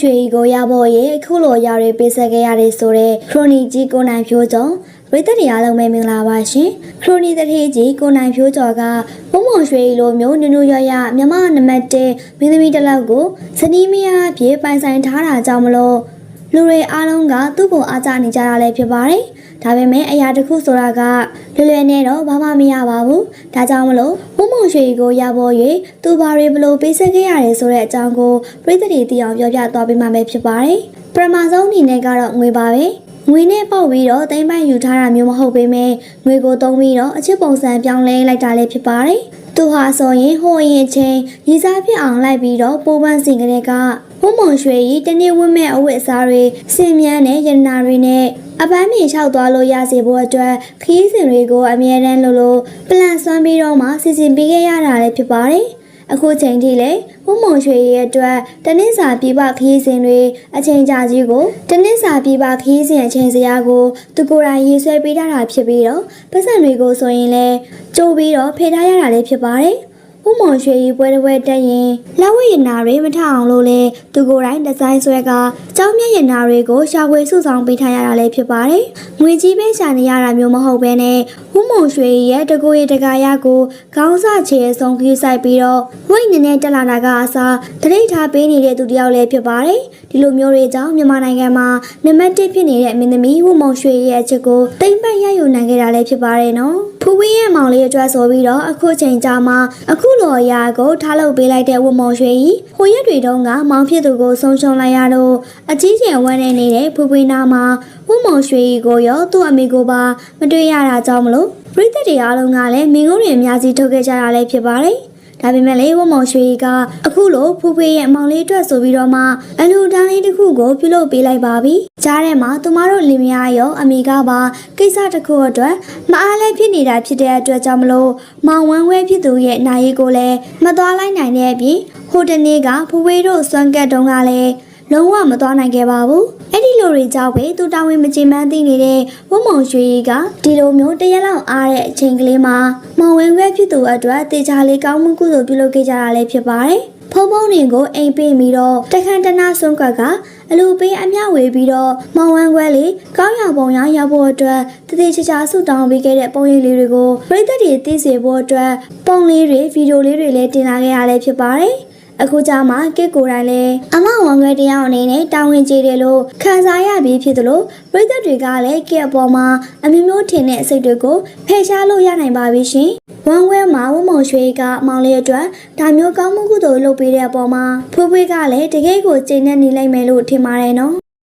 ရွှေကိုရဖို့ရေအခုလိုရတွေပေးဆက်ခဲ့ရတယ်ဆိုတဲ့ခရိုနီကြီးကိုနိုင်ဖြိုးကျော်ဝိသက်တရားလုံးပဲမင်္ဂလာပါရှင်ခရိုနီတထေးကြီးကိုနိုင်ဖြိုးကျော်ကဘုံမုံရွှေလိုမျိုးနုနုရရမြမနံပါတ်1မင်းသမီးတစ်လောက်ကိုဇနီးမယားအဖြစ်ပိုင်ဆိုင်ထားတာကြောင့်မလို့လူတွေအားလုံးကသူ့ကိုအားကျနေကြတာလည်းဖြစ်ပါတယ်ဒါပေမဲ့အရာတစ်ခုဆိုတာကလွယ်လွယ်နဲ့တော့ဘာမှမရပါဘူးဒါကြောင့်မလို့ဘုံမုံရွှေကိုရဖို့၍သူဘာတွေဘလို့ပေးဆက်ခဲ့ရတယ်ဆိုတဲ့အကြောင်းကိုပြည်သူတွေသိအောင်ပြောပြသွားပေးမှာပဲဖြစ်ပါတယ်ပထမဆုံးအနေနဲ့ကတော့ငွေပါပဲငွေနဲ့ပေါက်ပြီးတော့တိမ်ပိုက်ယူထားတာမျိုးမဟုတ်ပေမဲ့ငွေကိုသုံးပြီးတော့အချစ်ပုံစံပြောင်းလဲလိုက်တာလည်းဖြစ်ပါတယ်သူဟာဆိုရင်ဟိုရင်ချင်းရည်စားဖြစ်အောင်လိုက်ပြီးတော့ပိုးပန်းစင်ကလေးကဘုံမုံရွှေကြီးတနေ့ဝတ်မဲ့အဝတ်အစားတွေစင်မြန်းတဲ့ရတနာတွေနဲ့အပန်းမြေလျှောက်သွားလို့ရစေဖို့အတွက်ခီးစဉ်တွေကိုအမြဲတမ်းလို့ပလန်ဆွမ်းပြီးတော့မှစီစဉ်ပေးခဲ့ရတာလည်းဖြစ်ပါတယ်အခုချိန်ထိလေဘုံမုံရွှေရဲ့အတွက်တနင်္စာပြပခီးစဉ်တွေအချိန်ကြာကြီးကိုတနင်္စာပြပခီးစဉ်အချိန်စရာကိုသူကိုယ်တိုင်ရေးဆွဲပေးထားတာဖြစ်ပြီးတော့ပတ်စံတွေကိုဆိုရင်လည်းကြိုးပြီးတော့ဖေထားရတာလည်းဖြစ်ပါတယ်ဘုံမုံရွှေကြီးပွဲတစ်ပွဲတက်ရင်လက်ဝဲရနာတွေမထအောင်လို့လေသူကိုယ်တိုင်ဒီဇိုင်းဆွဲကကြောင်းမြတ်ရနာတွေကိုရှာဖွေစုဆောင်ပေးထားရတာလည်းဖြစ်ပါတယ်ငွေကြီးပဲရှာနေရတာမျိုးမဟုတ်ဘဲနဲ့ဘုံမုံရွှေရဲ့တကိုယ်ရတကာရကိုခေါင်းစချေဆုံးခီးဆိုင်ပြီးတော့ဝိတ်နေနဲ့တက်လာတာကအစားတရိတ်ထားပေးနေတဲ့သူတယောက်လည်းဖြစ်ပါတယ်ဒီလိုမျိုးတွေကြောင့်မြန်မာနိုင်ငံမှာနံပါတ်1ဖြစ်နေတဲ့မင်းသမီးဘုံမုံရွှေရဲ့အချစ်ကိုတိမ်ပိုက်ရယူနိုင်ခဲ့တာလည်းဖြစ်ပါတယ်နော်ဖူဝင်းရဲ့မောင်လေးအတွက်ဆိုပြီးတော့အခုချိန်ကြာမှာအခုလိုအရာကိုထားလုပ်ပေးလိုက်တဲ့ဝမုံရွှေကြီးဟိုရက်တွေတုန်းကမောင်ဖြစ်သူကိုဆုံးရှုံးလိုက်ရတော့အကြီးကျယ်ဝမ်းနေနေတဲ့ဖူဝင်းနာမှာဝမုံရွှေကြီးကိုရောသူ့အမေကိုပါမတွေ့ရတာကြောင့်မလို့ပြည်သက်တွေအားလုံးကလည်းမင်းကုန်းတွေအများကြီးထုတ်ခဲ့ကြတာလည်းဖြစ်ပါတယ်ဒါပေမဲ့လေဝမုံရွှေကအခုလိုဖူဖေးရဲ့မောင်လေးအတွက်ဆိုပြီးတော့မှအလူတန်းလေးတစ်ခုကိုပြုလုပ်ပေးလိုက်ပါပြီ။ကြားထဲမှာသူမတို့လင်မယားရောအမေကပါကိစ္စတစ်ခုအတွက်မအားလဲဖြစ်နေတာဖြစ်တဲ့အတွက်ကြောင့်မလို့မောင်ဝမ်းဝဲဖြစ်သူရဲ့နာရီကိုလည်းမသွားလိုက်နိုင်တဲ့အပြင်ဟိုတနေ့ကဖူဖေးတို့စွမ်းကတ်တုံးကလည်းလုံးဝမသွားနိုင်ခဲ့ပါဘူး။အဲ့ဒီလိုတွေကြောင့်ပဲသူတာဝန်မကျေမန်းသိနေတဲ့ဝမုံရွှေကြီးကဒီလိုမျိုးတရက်လောက်အားတဲ့အချိန်ကလေးမှာမောင်ဝင်းခွဲဖြစ်သူအတွက်တေချာလေးကောင်းမှုကုသိုလ်ပြုလုပ်ခဲ့ကြတာလည်းဖြစ်ပါတယ်။ဖုံဖုံတွေကိုအိမ်ပေးပြီးတော့တခန့်တနာဆွန့်ကွက်ကအလူပေးအမျှဝေပြီးတော့မောင်ဝင်းခွဲလေးကောင်းရပုံရရောက်ဖို့အတွက်တတိချာချာဆူတောင်းပေးခဲ့တဲ့ပုံရိပ်လေးတွေကိုပြည်သက်တွေသိစေဖို့အတွက်ပုံလေးတွေဗီဒီယိုလေးတွေလည်းတင်လာခဲ့ရလည်းဖြစ်ပါတယ်။အခုကြမှာကစ်ကိုယ်တိုင်လဲအမဝန်ခွဲတရားအနေနဲ့တာဝန်ကျေတယ်လို့ခံစားရပြီးဖြစ်သလိုပြည်သက်တွေကလည်းကစ်အပေါ်မှာအမျိုးမျိုးထင်တဲ့အစိတ်တွေကိုဖယ်ရှားလို့ရနိုင်ပါပြီရှင်ဝန်ခွဲမှာဝမုံရွှေကမောင်လေးအတွက်ဒါမျိုးကောင်းမှုကုသိုလ်လုပ်ပေးတဲ့အပေါ်မှာဖွေးဖွေးကလည်းတကယ်ကိုကျေနပ်နေလိုက်မယ်လို့ထင်ပါတယ်နော်